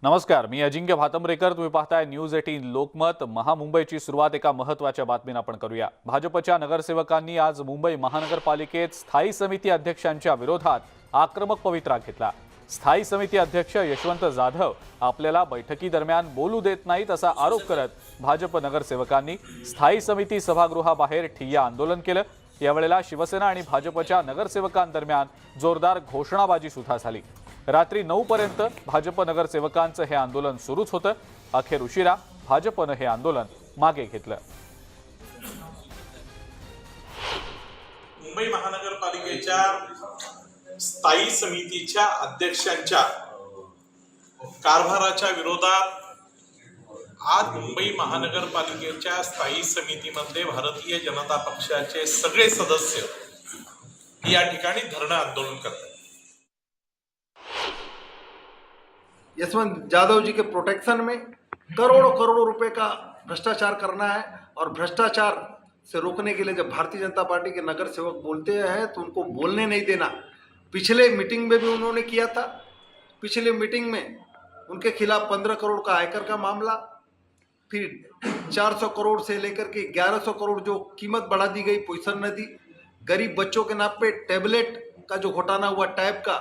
नमस्कार, मी अजिंक्य भातंब्रेकर. तुम्ही पाहताय न्यूज 18 लोकमत. महामुंबईची सुरुवात एका महत्त्वाच्या बातमीने आपण करूया. भाजपच्या नगरसेवकांनी आज मुंबई महानगरपालिकेत स्थायी समिती अध्यक्षांच्या विरोधात आक्रमक पवित्रा घेतला. स्थायी समिती अध्यक्ष यशवंत जाधव आपल्याला बैठकीदरम्यान बोलू देत नाहीत असा आरोप करत भाजप नगरसेवकांनी स्थायी समिती सभागृहाबाहेर ठिय्या आंदोलन केलं. यावेळेला शिवसेना आणि भाजपच्या नगरसेवकांदरम्यान जोरदार घोषणाबाजी सुद्धा झाली. रात्री 9 पर्यंत भाजप नगरसेवकांचं हे आंदोलन सुरूच होतं. अखेर उशिरा भाजपनं हे आंदोलन मागे घेतलं. मुंबई महानगरपालिकेच्या स्थायी समितीच्या अध्यक्षांच्या कारभाराच्या विरोधात आज मुंबई महानगरपालिकेच्या स्थायी समितीमध्ये भारतीय जनता पक्षाचे सगळे सदस्य या ठिकाणी धरणं आंदोलन करतात. यशवंत जाधव जी के प्रोटेक्शन में करोड़ों करोड़ों रुपए का भ्रष्टाचार करना है और भ्रष्टाचार से रोकने के लिए जब भारतीय जनता पार्टी के नगर सेवक बोलते हैं तो उनको बोलने नहीं देना. पिछले मीटिंग में भी उन्होंने किया था. पिछले मीटिंग में उनके खिलाफ 15 करोड़ का आयकर का मामला, फिर 400 करोड़ से लेकर के 1100 करोड़ जो कीमत बढ़ा दी गई पोजीशन न दी, गरीब बच्चों के नाम पे टैबलेट का जो घोटाला हुआ टैब का,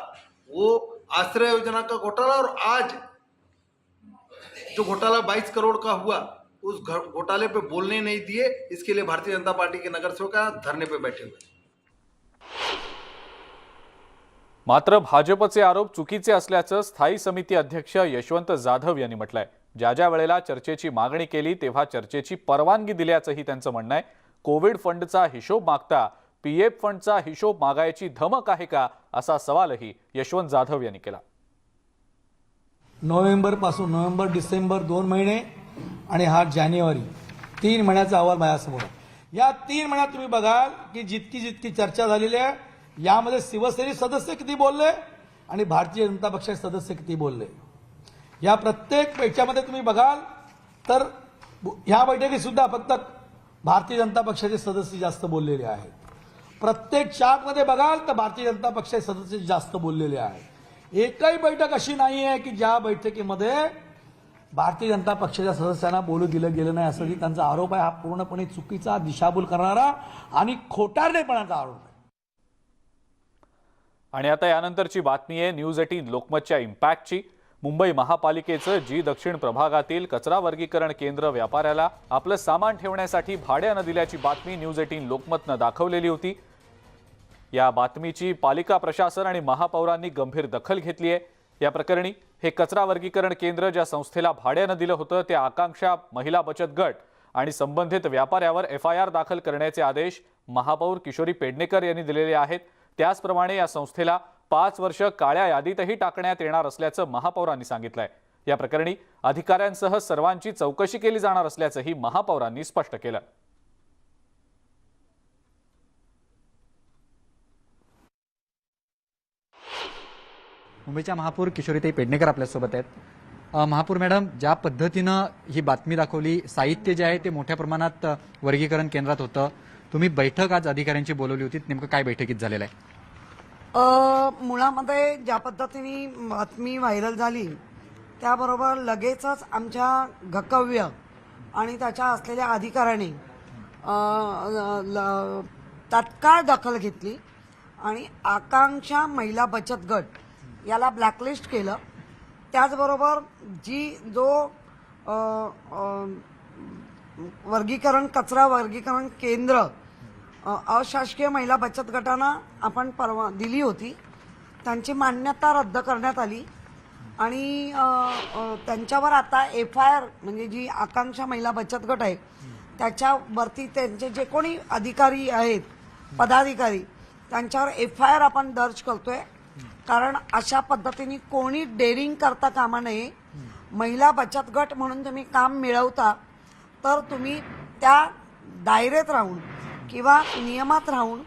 वो आश्रय योजना का घोटाला, और आज जो घोटाला 22 करोड़ का हुआ उस घोटाले पे बोलने नहीं दिए. इसके लिए भारतीय जनता पार्टी के नगरसेवक धरने पे बैठे हुए. मात्र भाजपचे आरोप चुकीचे असल्याचं स्थायी समिती अध्यक्ष यशवंत जाधव यांनी म्हटलंय. ज्या वेळेला चर्चेची मागणी केली तेव्हा चर्चेची परवानगी दिल्याचंही त्यांचं म्हणणं आहे. कोविड फंडचा हिशोब मागता पीएफ फंडचा हिशोब मागायची धमक आहे का, असा सवालही यशवंत जाधव यांनी केला. नोव्हेंबर पासून नोव्हेंबर डिसेंबर 2 महिने आणि हा जानेवारी 3 महिन्याचा अहवाल माझ्यासमोर आहे. या 3 महिन्यात तुम्ही बघाल की जितकी चर्चा झालेली आहे, यामध्ये शिवसेनेचे सदस्य किती बोलले आणि भारतीय जनता पक्षाचे सदस्य किती बोलले, या प्रत्येक याच्यामध्ये तुम्ही बघाल तर ह्या बैठकीत सुद्धा फक्त भारतीय जनता पक्षाचे सदस्य जास्त बोललेले आहेत. प्रत्येक चार्टमध्ये बघाल तर भारतीय जनता पक्षाचे सदस्य जास्त बोललेले आहेत. एकही बैठक अशी नाही आहे की ज्या बैठकीमध्ये भारतीय जनता पक्षाच्या सदस्यांना बोलू दिलं गेलं नाही, असा त्यांचा आरोप आहे. हा पूर्णपणे चुकीचा, दिशाभूल करणारा आणि खोटारडेपणाचा आरोप आहे. आणि आता यानंतरची बातमी आहे न्यूज 18 लोकमतच्या इम्पॅक्टची. मुंबई महापालिकेचं जी दक्षिण प्रभागातील कचरा वर्गीकरण केंद्र व्यापाऱ्याला आपलं सामान ठेवण्यासाठी भाड्यानं दिल्याची बातमी न्यूज 18 लोकमतनं दाखवलेली होती. या बातमीची पालिका प्रशासन आणि महापौरांनी गंभीर दखल घेतली आहे. या प्रकरणी हे कचरा वर्गीकरण केंद्र ज्या संस्थेला भाड्यानं दिलं होतं त्या आकांक्षा महिला बचत गट आणि संबंधित व्यापाऱ्यावर FIR दाखल करण्याचे आदेश महापौर किशोरी पेडणेकर यांनी दिलेले आहेत. त्याचप्रमाणे या संस्थेला 5 वर्ष काळ्या यादीतही टाकण्यात येणार असल्याचं महापौरांनी सांगितलंय. या प्रकरणी अधिकाऱ्यांसह सर्वांची चौकशी केली जाणार असल्याचंही महापौरांनी स्पष्ट केलं. मुंबईच्या महापौर किशोरीताई पेडणेकर आपल्यासोबत आहेत. महापौर मॅडम, ज्या पद्धतीनं ही बातमी दाखवली, साहित्य जे आहे ते मोठ्या प्रमाणात वर्गीकरण केंद्रात होतं, तुम्ही बैठक आज अधिकाऱ्यांची बोलवली होती, नेमकं काय बैठकीत झालेलं आहे? मुळामध्ये ज्या पद्धतीने बातमी व्हायरल झाली त्याबरोबर लगेचच आमच्या गकव्य आणि त्याच्या असलेल्या अधिकाऱ्यांनी तत्काळ दखल घेतली आणि आकांक्षा महिला बचत गट याला ब्लॅकलिस्ट केलं. त्याचबरोबर जो कचरा वर्गीकरण केंद्र अशासकीय महिला बचत गटांना आपण दिली होती, त्यांची मान्यता रद्द करण्यात आली आणि त्यांच्यावर आता FIR म्हणजे जी आकांक्षा महिला बचत गट आहे त्याच्यावरती त्यांचे जे कोणी अधिकारी आहेत, पदाधिकारी, त्यांच्यावर FIR आपण दर्ज करतोय. कारण अशा पद्धतीने कोणी डेअरिंग करता कामा नये. महिला बचत गट म्हणून तुम्ही काम मिळवता तर तुम्ही त्या दायरेत राहून किंवा नियमात राहून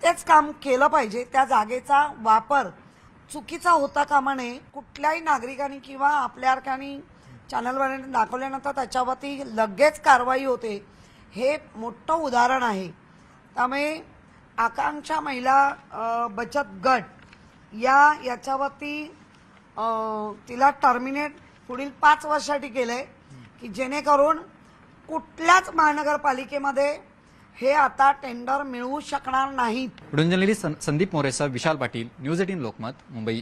तेच काम केलं पाहिजे. त्या जागेचा वापर चुकीचा होता कामा नये. कुठल्याही नागरिकांनी किंवा आपल्यासारख्यांनी चॅनलवाल्यांनी दाखवल्यानंतर त्याच्यावरती लगेच कारवाई होते, हे मोठं उदाहरण आहे. त्यामुळे आकांक्षा महिला बचत गट याच्यावरती तिला टर्मिनेट पुढील 5 वर्षासाठी केलंय की जेणेकरून कुठल्याच महानगरपालिकेमध्ये हे आता टेंडर मिळवू शकणार नाहीत. Video journalist Sandeep मोरेसह Vishal Patil, news 18 Lokmat, Mumbai.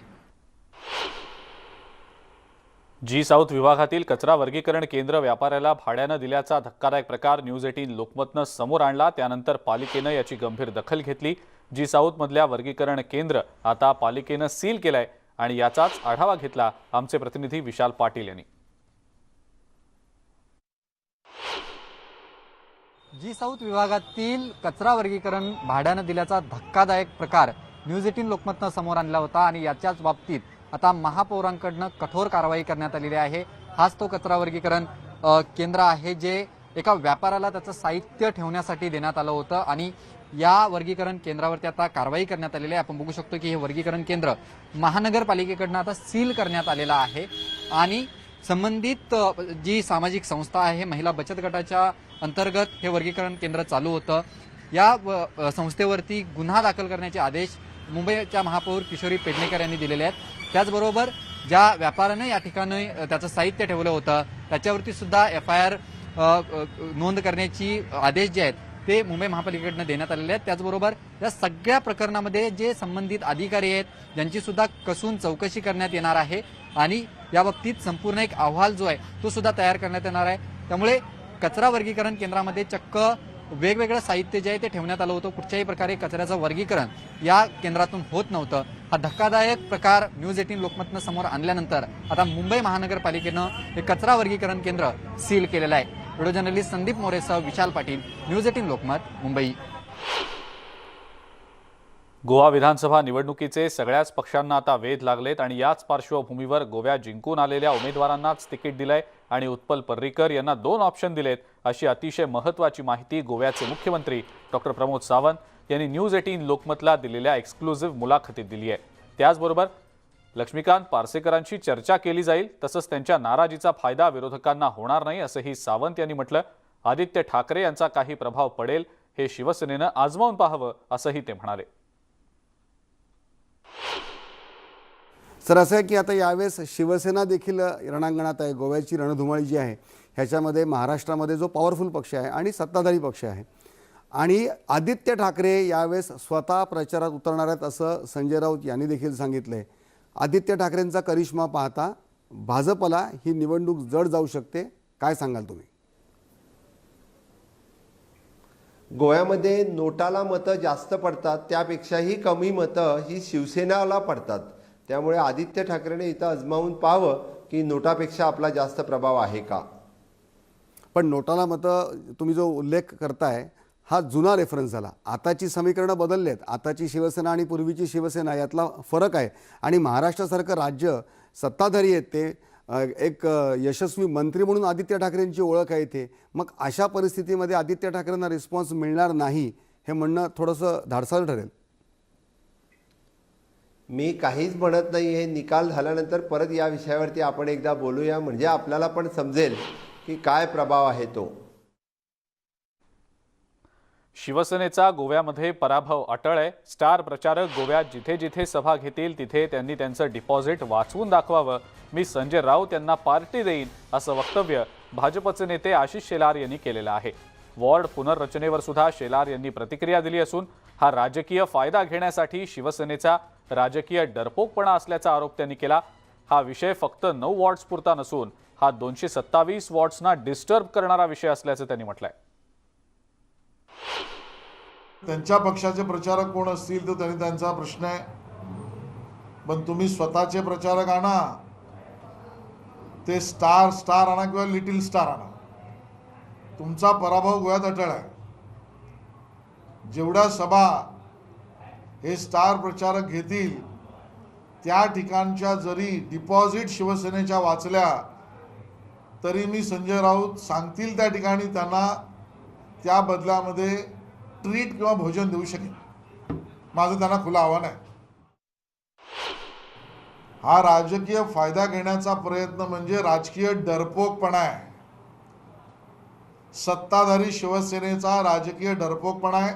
जी साऊथ विभागातील कचरा वर्गीकरण केंद्र व्यापाऱ्याला भाड्यानं दिल्याचा धक्कादायक प्रकार न्यूज 18 लोकमतनं समोर आणला. त्यानंतर पालिकेनं याची गंभीर दखल घेतली. जी साऊथमधल्या वर्गीकरण केंद्र आता पालिकेनं सील केलंय आणि याचाच आढावा घेतला आमचे प्रतिनिधी विशाल पाटील यांनी. जी साऊथ विभागातील कचरा वर्गीकरण भाड्यानं दिल्याचा धक्कादायक प्रकार न्यूज 18 लोकमतनं समोर आणला होता आणि याच्याच बाबतीत आता महापौरांकडनं कठोर कारवाई करण्यात आलेली आहे. हाच तो कचरा वर्गीकरण केंद्र आहे जे एका व्यापाऱ्याला त्याचं साहित्य ठेवण्यासाठी देण्यात आलं होतं आणि या वर्गीकरण केंद्रावरती आता कारवाई करण्यात आलेली आहे. आपण बघू शकतो की हे वर्गीकरण केंद्र महानगरपालिकेकडनं आता सील करण्यात आलेलं आहे आणि संबंधित जी सामाजिक संस्था आहे महिला बचत गटाच्या अंतर्गत हे वर्गीकरण केंद्र चालू होतं. या संस्थेवरती गुन्हा दाखल करण्याचे आदेश मुंबईच्या महापौर किशोरी पेडणेकर यांनी दिलेले आहेत. त्याचबरोबर ज्या व्यापाऱ्यानं या ठिकाणी त्याचं साहित्य ठेवलं होतं त्याच्यावरती सुद्धा FIR नोंद करण्याची आदेश जे आहेत ते मुंबई महापालिकेकडनं देण्यात आलेले आहेत. त्याचबरोबर या सगळ्या प्रकरणामध्ये जे संबंधित अधिकारी आहेत ज्यांची सुद्धा कसून चौकशी करण्यात येणार आहे आणि या बाबतीत संपूर्ण एक अहवाल जो आहे तो सुद्धा तयार करण्यात येणार आहे. त्यामुळे कचरा वर्गीकरण केंद्रामध्ये चक्क वेगवेगळं साहित्य जे आहे ते ठेवण्यात आलं होतं. कुठच्याही प्रकारे कचऱ्याचं वर्गीकरण या केंद्रातून होत नव्हतं. हा धक्कादायक प्रकार न्यूज 18 लोकमतनं समोर आणल्यानंतर आता मुंबई महानगरपालिकेनं हे कचरा वर्गीकरण केंद्र सील केलेलं आहे. Video journalist Sandeep मोरेसह Vishal Patil, news 18 Lokmat, Mumbai. Goa विधानसभा निवडणुकीचे सगळ्याच पक्षांना आता वेध लागलेत आणि याच पार्श्वभूमीवर गोव्यात जिंकून आलेल्या उमेदवारांनाच तिकीट दिलंय आणि उत्पल पर्रीकर यांना 2 ऑप्शन दिलेत अशी अतिशय महत्त्वाची माहिती गोव्याचे मुख्यमंत्री डॉक्टर प्रमोद सावंत यांनी न्यूज 18 लोकमतला दिलेल्या एक्सक्लुझिव्ह मुलाखतीत दिली आहे. त्याचबरोबर लक्ष्मीकांत पार्सेकरांशी चर्चा केली जाईल तसंच त्यांच्या नाराजीचा फायदा विरोधकांना होणार नाही असंही सावंत यांनी म्हटलं. आदित्य ठाकरे यांचा काही प्रभाव पडेल हे शिवसेनेनं आजमावून पाहावं असंही ते म्हणाले. सर असं आहे की आता यावेळेस शिवसेना देखील रणांगणात आहे. गोव्याची रणधुमाळी जी आहे ह्याच्यामध्ये महाराष्ट्रामध्ये जो पॉवरफुल पक्ष आहे आणि सत्ताधारी पक्ष आहे आणि आदित्य ठाकरे यावेळेस स्वतः प्रचारात उतरणार आहेत असं संजय राऊत यांनी देखील सांगितलं आहे. आदित्य ठाकरेंचा करिश्मा पाहता भाजपला ही निवडणूक जड जाऊ शकते, काय सांगाल तुम्ही? गोव्यामध्ये नोटाला मतं जास्त पडतात, त्यापेक्षाही कमी मतं ही शिवसेनेला पडतात. त्यामुळे आदित्य ठाकरेने इथं आजमावून पाहावं की नोटापेक्षा आपला जास्त प्रभाव आहे का. पण नोटाला मतं तुम्ही जो उल्लेख करताय हा जुना रेफरन्स झाला. आताची समीकरणं बदलली आहेत. आताची शिवसेना आणि पूर्वीची शिवसेना यातला फरक आहे आणि महाराष्ट्रासारखं राज्य सत्ताधारी आहेत ते एक यशस्वी मंत्री म्हणून आदित्य ठाकरेंची ओळख आहे इथे. मग अशा परिस्थितीमध्ये आदित्य ठाकरेंना रिस्पॉन्स मिळणार नाही हे म्हणणं थोडंसं धाडसाळ ठरेल. मी काहीच म्हणत नाही. हे निकाल झाल्यानंतर परत या विषयावरती आपण एकदा बोलूया म्हणजे आपल्याला पण समजेल की काय प्रभाव आहे तो. शिवसेनेचा गोव्यामध्ये पराभव अटळ आहे. स्टार प्रचारक गोव्यात जिथे जिथे सभा घेतील तिथे त्यांनी त्यांचं डिपॉझिट वाचवून दाखवावं. मी संजय राऊत यांना पार्टी देईन असं वक्तव्य भाजपचे नेते आशिष शेलार यांनी केलेलं आहे. वॉर्ड पुनर्रचनेवर सुद्धा शेलार यांनी प्रतिक्रिया दिली असून हा राजकीय फायदा घेण्यासाठी शिवसेनेचा राजकीय डरपोकपणा असल्याचा आरोप त्यांनी केला. हा विषय फक्त 9 वॉर्ड्स पुरता नसून हा 227 वॉर्ड्सना डिस्टर्ब करणारा विषय असल्याचं त्यांनी म्हटलंय. त्यांच्या पक्षाचे प्रचारक कोण असतील तर त्यांनी त्यांचा प्रश्न आहे, पण तुम्ही स्वतःचे प्रचारक आणा. ते स्टार आणा किंवा लिटिल स्टार आणा, तुमचा पराभव गोव्यात अटळ आहे. जेवढ्या सभा हे स्टार प्रचारक घेतील त्या ठिकाणच्या जरी डिपॉझिट शिवसेनेच्या वाचल्या तरी मी संजय राऊत सांगतील त्या ठिकाणी त्यांना त्या बदल्यामध्ये ट्रीट किंवा भोजन देऊ शकेल. माझं त्यांना खुलं आव्हान आहे. हा राजकीय फायदा घेण्याचा प्रयत्न म्हणजे राजकीय डरपोकपणा आहे. सत्ताधारी शिवसेनेचा राजकीय डरपोकपणा आहे.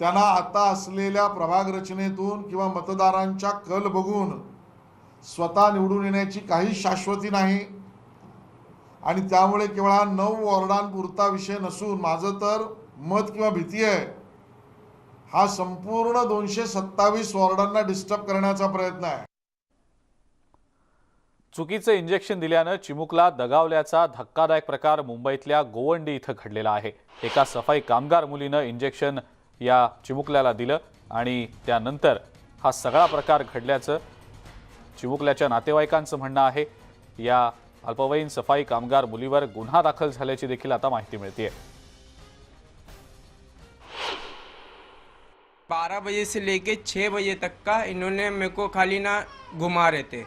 त्यांना आता असलेल्या प्रभाग रचनेतून किंवा मतदारांच्या कल बघून स्वतः निवडून येण्याची काही शाश्वती नाही आणि त्यामुळे केवळ हा 9 वॉर्डांपुरता विषय नसून माझं तर मत किंवा भीती आहे हा संपूर्ण 227 वॉर्डांना डिस्टर्ब करण्याचा प्रयत्न आहे. चुकीचं इंजेक्शन दिल्यानं चिमुकला दगावल्याचा धक्कादायक प्रकार मुंबईतल्या गोवंडी इथं घडलेला आहे. एका सफाई कामगार मुलीनं इंजेक्शन या चिमुकल्याला दिलं आणि त्यानंतर हा सगळा प्रकार घडल्याचं चिमुकल्याच्या नातेवाईकांचं म्हणणं आहे. या अल्पवयीन सफाई कामगार मुलीवर गुन्हा दाखल झाल्याची देखील आता माहिती मिळतेय. 12 बजे से लेके 6 बजे तक का इन्होंने मेरे को खाली ना घुमा रहे थे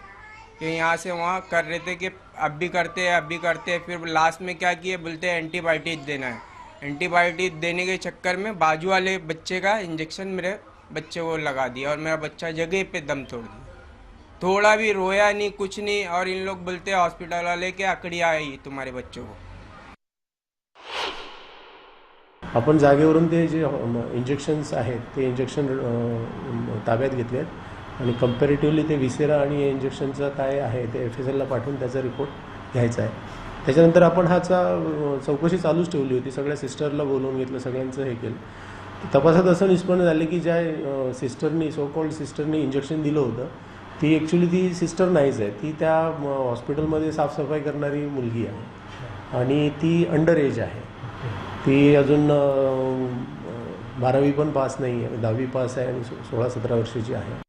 कि यहाँ से वहाँ कर रहे थे कि अब भी करते हैं. फिर लास्ट में क्या किए, बोलते हैं एंटीबायोटिक देना है. एंटीबायोटिक देने के चक्कर में बाजू वाले बच्चे का इंजेक्शन मेरे बच्चे को लगा दिया और मेरा बच्चा जगह पे दम तोड़ दिया. थोड़ा भी रोया नहीं, कुछ नहीं. और इन लोग बोलते हैं हॉस्पिटल वाले के आकड़ी आई तुम्हारे बच्चों को. आपण जागेवरून ते जे इंजेक्शन्स आहेत ते इंजेक्शन ताब्यात घेतले आहेत आणि कंपॅरेटिव्हली ते विसेरा आणि इंजेक्शनचं काय आहे ते FSLला पाठवून त्याचा रिपोर्ट घ्यायचा आहे. त्याच्यानंतर आपण चौकशी चालूच ठेवली होती. सगळ्या सिस्टरला बोलवून घेतलं, सगळ्यांचं हे केलं. तपासात असं निष्पन्न झालं की ज्या सिस्टरनी सो कॉल्ड सिस्टरनी इंजेक्शन दिलं होतं ती ॲक्च्युली ती सिस्टर नाहीच आहे. ती त्या हॉस्पिटलमध्ये साफसफाई करणारी मुलगी आहे आणि ती अंडर एज आहे. ती अजून 12वी पण पास नाही आहे, 10वी पास आहे आणि 16-17 वर्षाची आहे.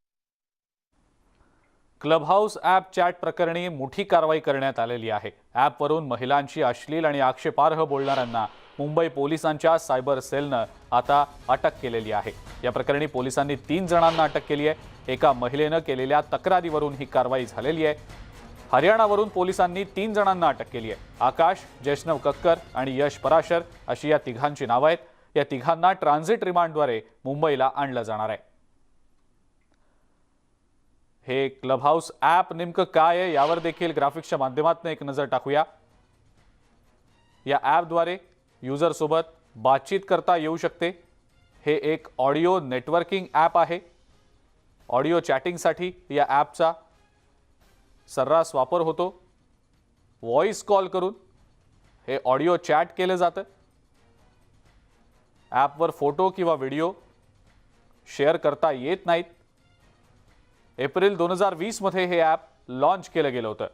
क्लब हाऊस ॲप चॅट प्रकरणी मोठी कारवाई करण्यात आलेली आहे. ॲपवरून महिलांची अश्लील आणि आक्षेपार्ह बोलणाऱ्यांना मुंबई पोलिसांच्या सायबर सेलनं आता अटक केलेली आहे. या प्रकरणी पोलिसांनी 3 जणांना अटक केली आहे. एका महिलेनं केलेल्या तक्रारीवरून ही कारवाई झालेली आहे. हरियाणावरून पोलिसांनी 3 जणांना अटक केली आहे. आकाश, जैष्णव कक्कर आणि यश पराशर अशी या तिघांची नावं आहेत. या तिघांना ट्रान्झिट रिमांडद्वारे मुंबईला आणलं जाणार आहे. हे क्लब हाऊस ॲप नेमकं काय आहे यावर देखील ग्राफिक्सच्या माध्यमातून एक नजर टाकूया. या ॲपद्वारे युजरसोबत बातचीत करता येऊ शकते. हे एक ऑडिओ नेटवर्किंग ॲप आहे. ऑडिओ चॅटिंगसाठी या ॲपचा सर्रास वापर होतो. व्हॉइस कॉल करून हे ऑडिओ चॅट केलं जातं. ॲपवर फोटो किंवा व्हिडिओ शेअर करता येत नाहीत. एप्रिल 2020 मध्ये हे ॲप लॉन्च केलं गेलं होतं.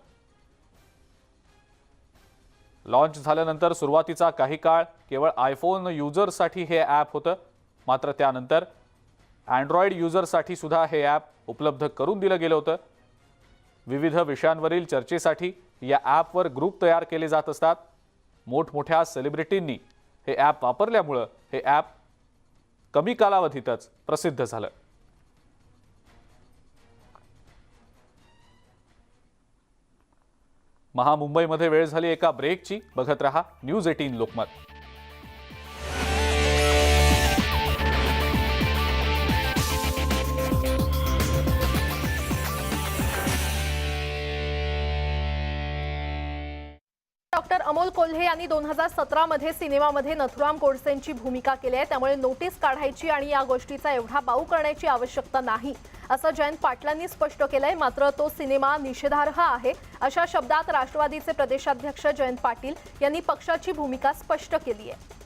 लॉन्च झाल्यानंतर सुरुवातीचा काही काळ केवळ आयफोन युजर्ससाठी हे ॲप होतं. मात्र त्यानंतर अँड्रॉइड युजर्ससाठी सुद्धा हे ॲप उपलब्ध करून दिलं गेलं होतं. विविध विषयांवरील चर्चेसाठी या ॲपवर ग्रुप तयार केले जात असतात. मोठमोठ्या सेलिब्रिटींनी हे ॲप वापरल्यामुळं हे ॲप कमी कालावधीतच प्रसिद्ध झालं. महामुंबईमध्ये वेळ झाली एका ब्रेकची. बघत रहा न्यूज 18 लोकमत. डॉक्टर अमोल कोल्हे यांनी 2017 मध्ये सिनेमामध्ये नथुराम गोडसेंची भूमिका केली आहे. त्यामुळे नोटीस काढायची आणि या गोष्टीचा एवढा बाऊ करण्याची आवश्यकता नाही असं जयंत पाटलांनी स्पष्ट केलंय. मात्र तो सिनेमा निषेधार्ह आहे अशा शब्दात राष्ट्रवादीचे प्रदेशाध्यक्ष जयंत पाटील यांनी पक्षाची भूमिका स्पष्ट केली आहे.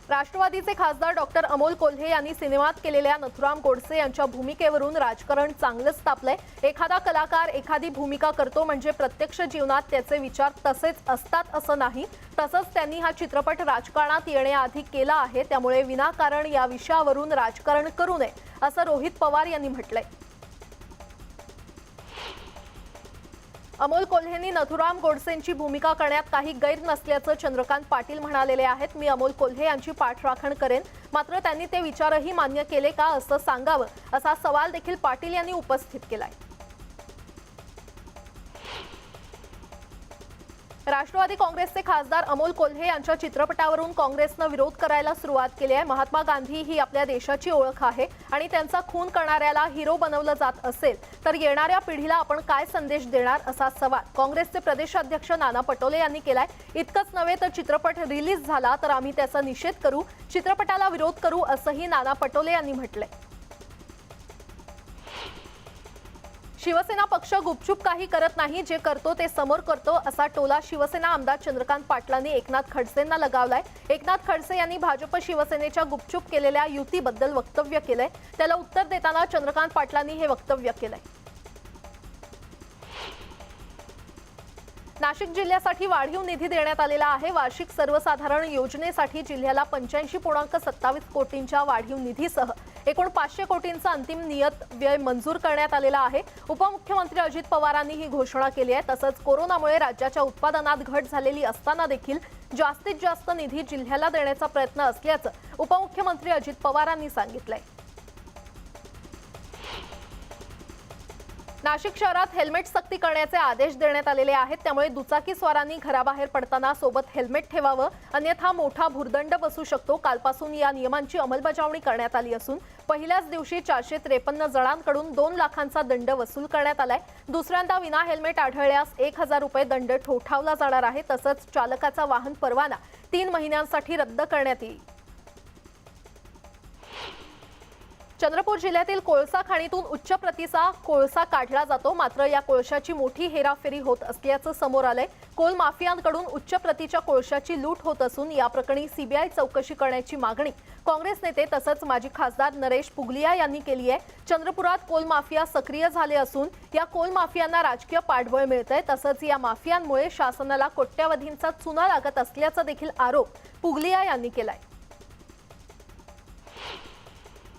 राष्ट्रवादीचे खासदार डॉक्टर अमोल कोल्हे यांनी सिनेमात केलेल्या नथुराम गोडसे यांच्या भूमिकेवरून राजकारण चांगलंच तापलंय. एखादा कलाकार एखादी भूमिका करतो म्हणजे प्रत्यक्ष जीवनात त्याचे विचार तसेच असतात असं नाही. तसंच त्यांनी हा चित्रपट राजकारणात येण्याआधी केला आहे. त्यामुळे विनाकारण या विषयावरून राजकारण करू नये असं रोहित पवार यांनी म्हटलंय. अमोल कोल्हेंनी नथुराम गोडसेंची भूमिका करण्यात काही गैर नसल्याचं चंद्रकांत पाटील म्हणालेले आहेत. मी अमोल कोल्हे यांची पाठराखण करेन, मात्र त्यांनी ते विचारही मान्य केले का असं सांगावं असा सवाल देखील पाटील यांनी उपस्थित केलाय. राष्ट्रवादी काँग्रेसचे खासदार अमोल कोल्हे यांच्या चित्रपटावरून काँग्रेसनं विरोध करायला सुरुवात केली आहे. महात्मा गांधी ही आपल्या देशाची ओळख आहे आणि त्यांचा खून करणाऱ्याला हिरो बनवलं जात असेल तर येणाऱ्या पिढीला आपण काय संदेश देणार असा सवाल काँग्रेसचे प्रदेशाध्यक्ष नाना पटोले यांनी केलाय. इतकंच नव्हे तर चित्रपट रिलीज झाला तर आम्ही त्याचा निषेध करू, चित्रपटाला विरोध करू असंही नाना पटोले यांनी म्हटलंय. शिवसेना पक्ष गुपचूप काही करत नाही, जे करतो ते समोर करतो असा टोला शिवसेना आमदार चंद्रकांत पाटलांनी एकनाथ खडसेंना लगावलाय. एकनाथ खडसे यांनी भाजप शिवसेनेच्या गुपचूप केलेल्या युतीबद्दल वक्तव्य केलंय. त्याला उत्तर देताना चंद्रकांत पाटलांनी हे वक्तव्य केलंय. नाशिक जिल्ह्यासाठी वाढीव निधी देण्यात आलेला आहे. वार्षिक सर्वसाधारण योजनेसाठी जिल्ह्याला 85.27 कोटींच्या वाढीव निधीसह एकूण 500 कोटींचा अंतिम नियत व्यय मंजूर करण्यात आलेला आहे. उपमुख्यमंत्री अजित पवारांनी ही घोषणा केली आहे. तसंच कोरोनामुळे राज्याच्या उत्पादनात घट झालेली असताना देखील जास्तीत जास्त निधी जिल्ह्याला देण्याचा प्रयत्न असल्याचं उपमुख्यमंत्री अजित पवारांनी सांगितलंय. नाशिक शहरात हेल्मेट सक्ती करण्याचे आदेश देण्यात आलेले आहेत. त्यामुळे दुचाकी स्वारांनी घराबाहेर पडताना सोबत हेल्मेट ठेवावं, अन्यथा मोठा भुर्दंड बसू शकतो. कालपासून या नियमांची अंमलबजावणी करण्यात आली असून पहिल्याच दिवशी 453 जणांकडून 2 लाखांचा दंड वसूल करण्यात आलाय. दुसऱ्यांदा विना हेल्मेट आढळल्यास 1000 रुपये दंड ठोठावला जाणार आहे. तसंच चालकाचा वाहन परवाना 3 महिन्यांसाठी रद्द करण्यात येईल. चंद्रपूर जिल्ह्यातील कोळसा खाणीतून उच्च प्रतीचा कोळसा काढला जातो. मात्र या कोळशाची मोठी हेराफेरी होत असल्याचं समोर आलंय. कोल माफियांकडून उच्च प्रतीच्या कोळशाची लूट होत असून या प्रकरणी सीबीआय चौकशी करण्याची मागणी काँग्रेस नेते तसंच माजी खासदार नरेश पुगलिया यांनी केली आहे. चंद्रपुरात कोल माफिया सक्रिय झाले असून या कोल माफियांना राजकीय पाठबळ मिळतंय. तसंच या माफियांमुळे शासनाला कोट्यवधींचा चुना लागत असल्याचा देखील आरोप पुगलिया यांनी केलाय.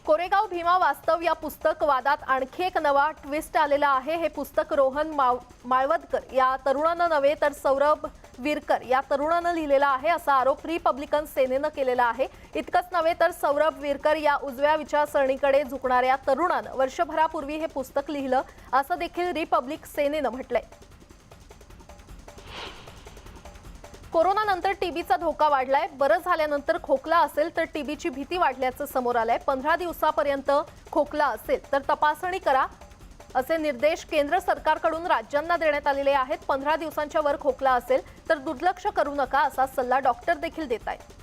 कोरेगाव भीमा वास्तव या पुस्तक वादात आणखी एक नवा ट्विस्ट आलेला आहे. हे पुस्तक रोहन माळवदकर या तरुणानं नव्हे तर सौरभ विरकर या तरुणानं लिहिलेलं आहे असा आरोप रिपब्लिकन सेनेनं केलेला आहे. इतकंच नव्हे तर सौरभ विरकर या उजव्या विचारसरणीकडे झुकणाऱ्या तरुणानं वर्षभरापूर्वी हे पुस्तक लिहिलं असं देखील रिपब्लिक सेनेनं म्हटलंय. कोरोनानंतर टीबीचा धोका वाढलाय. बरं झाल्यानंतर खोकला असेल तर टीबीची भीती वाढल्याचं समोर आलंय. 15 दिवसापर्यंत खोकला असेल तर तपासणी करा असे निर्देश केंद्र सरकारकडून राज्यांना देण्यात आलेले आहेत. 15 दिवसांच्या वर खोकला असेल तर दुर्लक्ष करू नका असा सल्ला डॉक्टर देखील देत आहेत.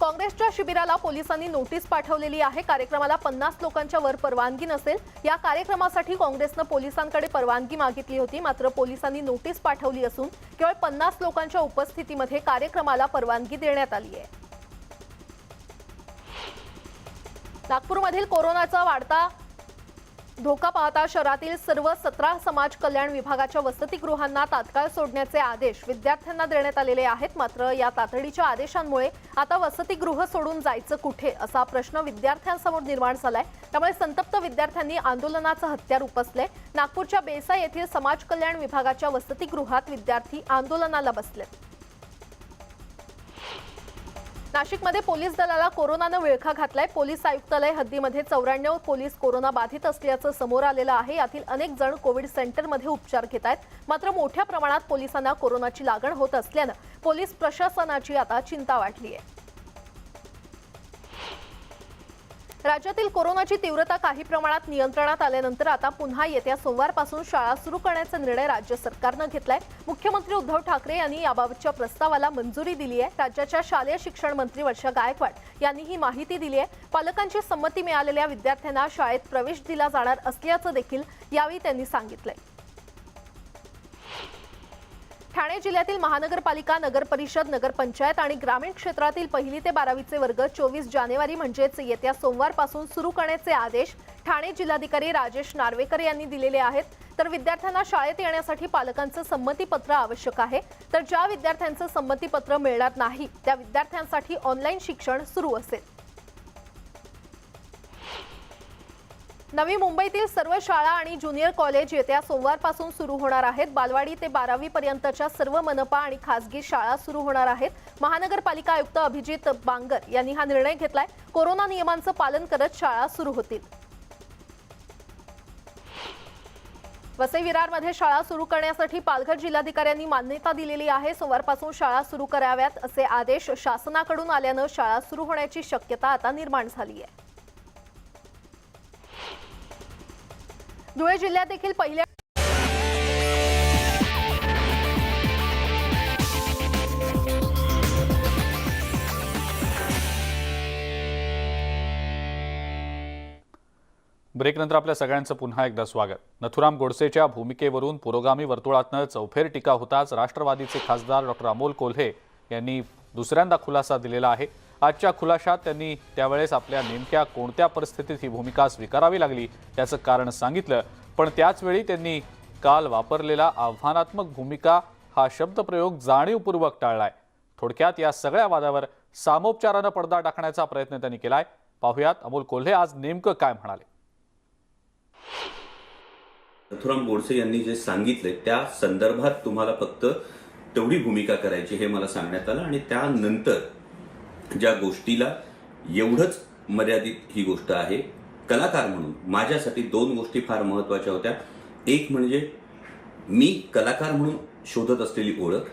काँग्रेसच्या शिबिराला पोलिसांनी नोटीस पाठवलेली आहे. कार्यक्रमाला 50 लोकांच्या वर परवानगी नसेल. या कार्यक्रमासाठी काँग्रेसनं पोलिसांकडे परवानगी मागितली होती. मात्र पोलिसांनी नोटीस पाठवली असून केवळ 50 लोकांच्या उपस्थितीमध्ये कार्यक्रमाला परवानगी देण्यात आली आहे. नागपूरमधील कोरोनाचा वाढता धोका पाहता शहरातील सर्व 17 समाज कल्याण विभागाच्या वसतिगृहांना तात्काळ सोडण्याचे आदेश विद्यार्थ्यांना देण्यात आलेले आहेत. मात्र या तातडीच्या आदेशांमुळे आता वसतिगृह सोडून जायचं कुठे असा प्रश्न विद्यार्थ्यांसमोर निर्माण झालाय. त्यामुळे संतप्त विद्यार्थ्यांनी आंदोलनाचं हत्यार उपसलंय. नागपूरच्या बेसा येथील समाज कल्याण विभागाच्या वसतिगृहात विद्यार्थी आंदोलनाला बसले. नाशिकमध्ये पोलीस दलाला कोरोनानं विळखा घातलाय. पोलीस आयुक्तालय हद्दीमध्ये 94 पोलीस कोरोना बाधित असल्याचं समोर आलेलं आहे. यातील अनेक जण कोविड सेंटरमध्ये उपचार घेत आहेत. मात्र मोठ्या प्रमाणात पोलिसांना कोरोनाची लागण होत असल्यानं पोलीस प्रशासनाची आता चिंता वाढली आहे. राज्यातील कोरोनाची तीव्रता काही प्रमाणात नियंत्रणात आल्यानंतर आता पुन्हा येत्या सोमवारपासून शाळा सुरू करण्याचा निर्णय राज्य सरकारनं घेतलाय. मुख्यमंत्री उद्धव ठाकरे यांनी याबाबतच्या प्रस्तावाला मंजुरी दिली आहे. राज्याच्या शालेय शिक्षण मंत्री वर्षा गायकवाड यांनी ही माहिती दिली आहे. पालकांची संमती मिळालेल्या विद्यार्थ्यांना शाळेत प्रवेश दिला जाणार असल्याचं देखील यावेळी त्यांनी सांगितलंय. ठाणे जिल्ह्यातील महानगरपालिका, नगरपरिषद, नगरपंचायत आणि ग्रामीण क्षेत्रातील 1ली ते 12वीचे वर्ग 24 जानेवारी म्हणजेच येत्या सोमवारपासून सुरू करण्याचे आदेश ठाणे जिल्हाधिकारी राजेश नार्वेकर यांनी दिलेले आहेत. तर विद्यार्थ्यांना शाळेत येण्यासाठी पालकांचं संमतीपत्र आवश्यक आहे. तर ज्या विद्यार्थ्यांचं संमतीपत्र मिळणार नाही त्या विद्यार्थ्यांसाठी ऑनलाईन शिक्षण सुरू असेल. नवी मुंबईतील सर्व शाळा आणि ज्युनियर कॉलेज येत्या सोमवारपासून सुरू होणार आहेत. बालवाडी ते 12वी पर्यंतच्या सर्व मनपा आणि खासगी शाळा सुरू होणार आहेत. महानगरपालिका आयुक्त अभिजित बांगर यांनी हा निर्णय घेतलाय. कोरोना नियमांचं पालन करत शाळा सुरू होतील. वसई विरारमध्ये शाळा सुरू करण्यासाठी पालघर जिल्हाधिकाऱ्यांनी मान्यता दिलेली आहे. सोमवारपासून शाळा सुरू कराव्यात असे आदेश शासनाकडून आल्यानं शाळा सुरू होण्याची शक्यता आता निर्माण झाली आहे. धुळे जिल्ह्यात देखील पहिल्या ब्रेकनंतर आपल्या सगळ्यांचं पुन्हा एकदा स्वागत. नथुराम गोडसेच्या भूमिकेवरून पुरोगामी वर्तुळातनं चौफेर टीका होताच राष्ट्रवादीचे खासदार डॉक्टर अमोल कोल्हे यांनी दुसऱ्यांदा खुलासा दिलेला आहे. आजच्या खुलाशात त्यांनी त्यावेळेस आपल्या नेमक्या कोणत्या परिस्थितीत ही भूमिका स्वीकारावी लागली त्याचं कारण सांगितलं. पण त्याचवेळी त्यांनी काल वापरलेला आव्हानात्मक भूमिका हा शब्दप्रयोग जाणीवपूर्वक टाळलाय. थोडक्यात या सगळ्या वादावर सामोपचारानं पडदा टाकण्याचा प्रयत्न त्यांनी केलाय. पाहुयात अमोल कोल्हे आज नेमकं काय म्हणाले. नथुराम गोडसे यांनी जे सांगितले त्या संदर्भात तुम्हाला फक्त तेवढी भूमिका करायची हे मला सांगण्यात आलं आणि त्यानंतर ज्या गोष्टीला एवढंच मर्यादित ही गोष्ट आहे. कलाकार म्हणून माझ्यासाठी दोन गोष्टी फार महत्त्वाच्या होत्या. एक म्हणजे मी कलाकार म्हणून शोधत असलेली ओळख,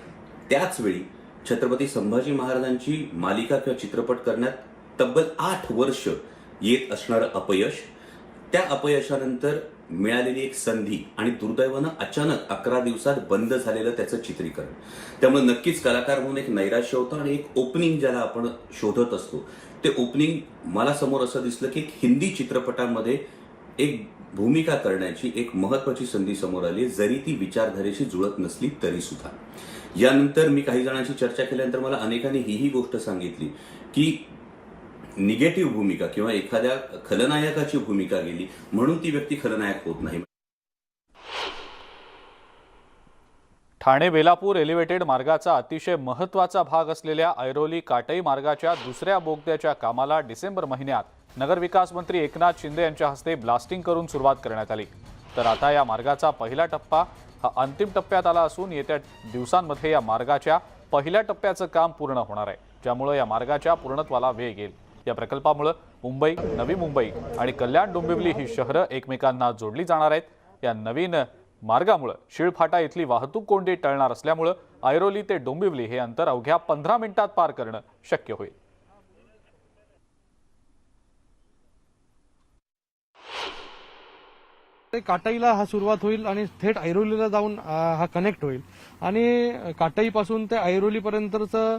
त्याचवेळी छत्रपती संभाजी महाराजांची मालिका किंवा चित्रपट करण्यात तब्बल 8 वर्ष येत असणारं अपयश, त्या अपयशानंतर मिळालेली एक संधी आणि दुर्दैवानं अचानक 11 दिवसात बंद झालेलं त्याचं चित्रीकरण. त्यामुळे नक्कीच कलाकार म्हणून एक नैराश्य होतं आणि एक ओपनिंग ज्याला आपण शोधत असतो ते ओपनिंग मला समोर असं दिसलं की हिंदी चित्रपटामध्ये एक भूमिका करण्याची एक महत्त्वाची संधी समोर आली, जरी ती विचारधारेशी जुळत नसली तरी सुद्धा. यानंतर मी काही जणांशी चर्चा केल्यानंतर मला अनेकांनी ही गोष्ट सांगितली की निगेटिव्ह भूमिका किंवा एखाद्या खलनायकाची भूमिका गेली म्हणून ती व्यक्ती खलनायक होत नाही. ठाणे बेलापूर एलिव्हेटेड मार्गाचा अतिशय महत्त्वाचा भाग असलेल्या ऐरोली काटई मार्गाच्या दुसऱ्या बोगद्याच्या कामाला डिसेंबर महिन्यात नगरविकास मंत्री एकनाथ शिंदे यांच्या हस्ते ब्लास्टिंग करून सुरुवात करण्यात आली. तर आता या मार्गाचा पहिला टप्पा हा अंतिम टप्प्यात आला असून येत्या दिवसांमध्ये या मार्गाच्या पहिल्या टप्प्याचं काम पूर्ण होणार आहे, ज्यामुळे या मार्गाच्या पूर्णत्वाला वेग येईल. या प्रकल्पामुळे मुंबई, नवी मुंबई आणि कल्याण डोंबिवली ही शहरं एकमेकांना जोडली जाणार आहेत. या नवीन मार्गामुळे शिळफाटा इथली वाहतूक कोंडी टळणार असल्यामुळे ऐरोली ते डोंबिवली हे अंतर अवघ्या 15 मिनिटात पार करणं शक्य होईल. काटाईला हा सुरुवात होईल आणि थेट ऐरोलीला जाऊन हा कनेक्ट होईल आणि काटाईपासून ते ऐरोलीपर्यंतचा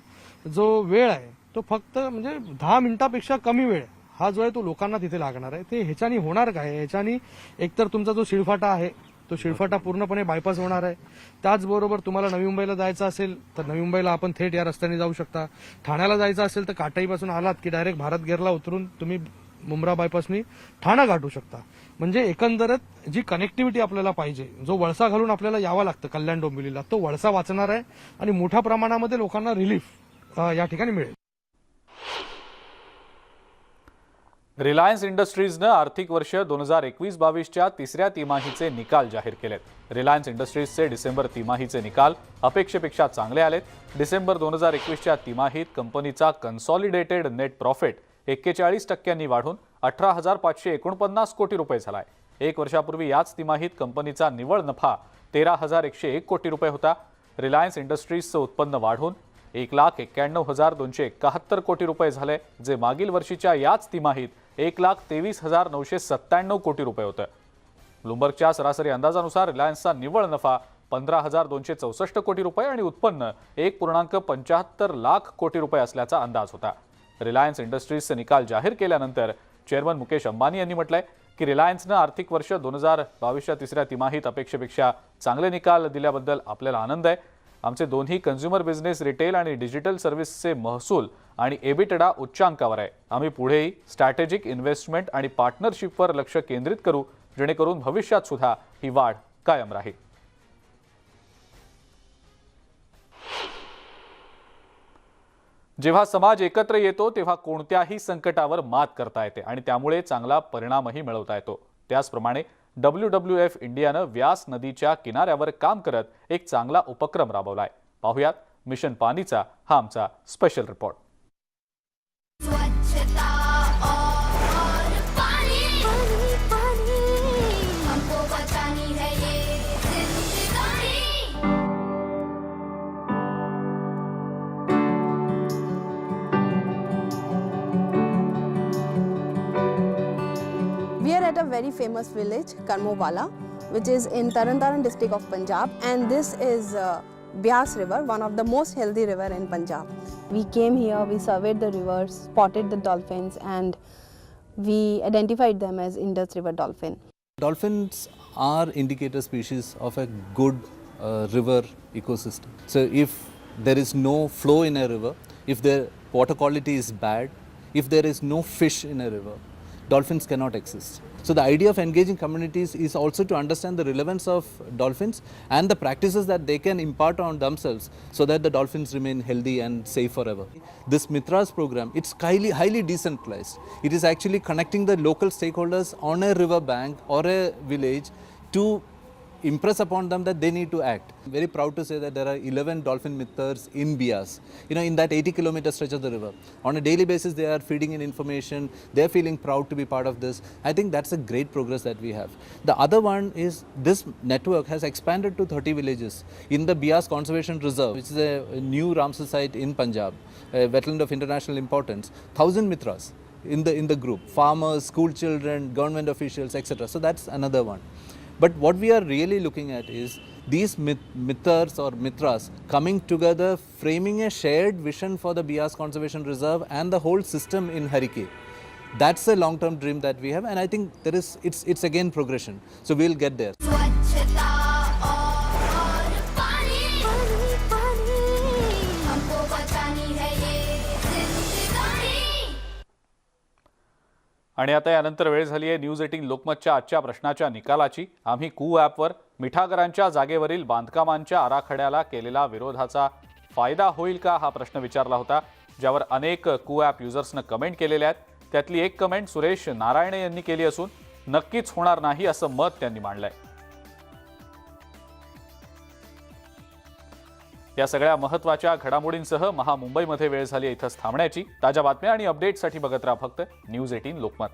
जो वेळ आहे तो फक्त म्हणजे 10 मिनिटापेक्षा कमी वेळ हा जो आहे तो लोकांना तिथे लागणार आहे. ते ह्याच्यानी होणार काय, ह्याच्यानी एकतर तुमचा जो शिळफाटा आहे तो शिळफाटा पूर्णपणे बायपास होणार आहे. त्याचबरोबर तुम्हाला नवी मुंबईला जायचं असेल तर नवी मुंबईला आपण थेट या रस्त्याने जाऊ शकता. ठाण्याला जायचं असेल तर काटाईपासून आलात की डायरेक्ट भारत गेरला उतरून तुम्ही मुंब्रा बायपासनी ठाणा गाठू शकता. म्हणजे एकंदरीत जी कनेक्टिव्हिटी आपल्याला पाहिजे, जो वळसा घालून आपल्याला यावं लागतं कल्याण डोंबिवलीला, तो वळसा वाचणार आहे आणि मोठ्या प्रमाणामध्ये लोकांना रिलीफ या ठिकाणी मिळेल. रिलायन्स इंडस्ट्रीजनं आर्थिक वर्ष 2021-22च्या तिसऱ्या तिमाहीचे निकाल जाहीर केलेत. रिलायन्स इंडस्ट्रीजचे डिसेंबर तिमाहीचे निकाल अपेक्षेपेक्षा चांगले आलेत. डिसेंबर 2021च्या तिमाहीत कंपनीचा कन्सॉलिडेटेड नेट प्रॉफिट 41% वाढून 18,549 कोटी रुपये झालाय. एक वर्षापूर्वी याच तिमाहीत कंपनीचा निव्वळ नफा 13,101 कोटी रुपये होता. रिलायन्स इंडस्ट्रीजचं उत्पन्न वाढून 1,91,271 कोटी रुपये झाले, जे मागील वर्षीच्या याच तिमाहीत 1,23,997 कोटी रुपये होतं. ब्लूमबर्गच्या सरासरी अंदाजानुसार रिलायन्सचा निव्वळ नफा 15,264 कोटी रुपये आणि उत्पन्न 1.75 लाख कोटी रुपये असल्याचा अंदाज होता. रिलायन्स इंडस्ट्रीजचे निकाल जाहीर केल्यानंतर चेअरमन मुकेश अंबानी यांनी म्हटलंय की रिलायन्सनं आर्थिक वर्ष 2022च्या तिसऱ्या तिमाहीत अपेक्षेपेक्षा चांगले निकाल दिल्याबद्दल आपल्याला आनंद आहे. आमचे दोन्ही कन्झ्युमर बिझनेस, रिटेल आणि डिजिटल सर्व्हिसचे महसूल आणि एबिटडा उच्चांकावर आहे. आम्ही पुढेही स्ट्रॅटेजिक इन्व्हेस्टमेंट आणि पार्टनरशिपवर लक्ष केंद्रित करू, जेणेकरून भविष्यात सुद्धा ही वाढ कायम राहील. जेव्हा समाज एकत्र येतो तेव्हा कोणत्याही संकटावर मात करता येते आणि त्यामुळे चांगला परिणामही मिळवता येतो. त्याचप्रमाणे WWF इंडियानं व्यास नदीच्या किनाऱ्यावर काम करत एक चांगला उपक्रम राबवलाय. पाहुयात मिशन पाणीचा हा आमचा special report. We are at a very famous village, Karmowala, which is in Tarantaran district of Punjab, and this is Beas River, one of the most healthy river in Punjab. We came here, we surveyed the rivers, spotted the dolphins, and we identified them as Indus River dolphin. Dolphins are indicator species of a good river ecosystem. So if there is no flow in a river, if the water quality is bad, if there is no fish in a river, dolphins cannot exist. So the idea of engaging communities is also to understand the relevance of dolphins and the practices that they can impart on themselves so that the dolphins remain healthy and safe forever. This Mitras program, it's highly decentralized. It is actually connecting the local stakeholders on a river bank or a village to impress upon them that they need to act. I'm very proud to say that there are 11 dolphin Mitars in Bias, in that 80-kilometer stretch of the river. On a daily basis, they are feeding in information. They're feeling proud to be part of this. I think that's a great progress that we have. The other one is this network has expanded to 30 villages in the Bias Conservation Reserve, which is a new Ramsar site in Punjab, a wetland of international importance. 1,000 Mitras in the group, farmers, school children, government officials, etc. So that's another one. But what we are really looking at is these Mitars or Mitras coming together, framing a shared vision for the Bias Conservation Reserve and the whole system in Harike. That's a long-term dream that we have, and I think it's again progression. So we'll get there. आणि आता यानंतर वेळ झाली आहे news 18 लोकमतच्या आजच्या प्रश्नाच्या निकालाची. आम्ही कू ॲपवर मिठागरांच्या जागेवरील बांधकामांच्या आराखड्याला केलेला विरोधाचा फायदा होईल का हा प्रश्न विचारला होता, ज्यावर अनेक कू ॲप युजर्सनं कमेंट केलेल्या आहेत. त्यातली एक कमेंट सुरेश नारायणे यांनी केली असून नक्कीच होणार नाही असं मत त्यांनी मांडलंय. या सगळ्या महत्त्वाच्या घडामोडींसह मुंबईमध्ये वेळ झाली इथंच थांबण्याची. ताज्या बातम्या आणि अपडेट्ससाठी बघत राहा फक्त न्यूज 18 लोकमत.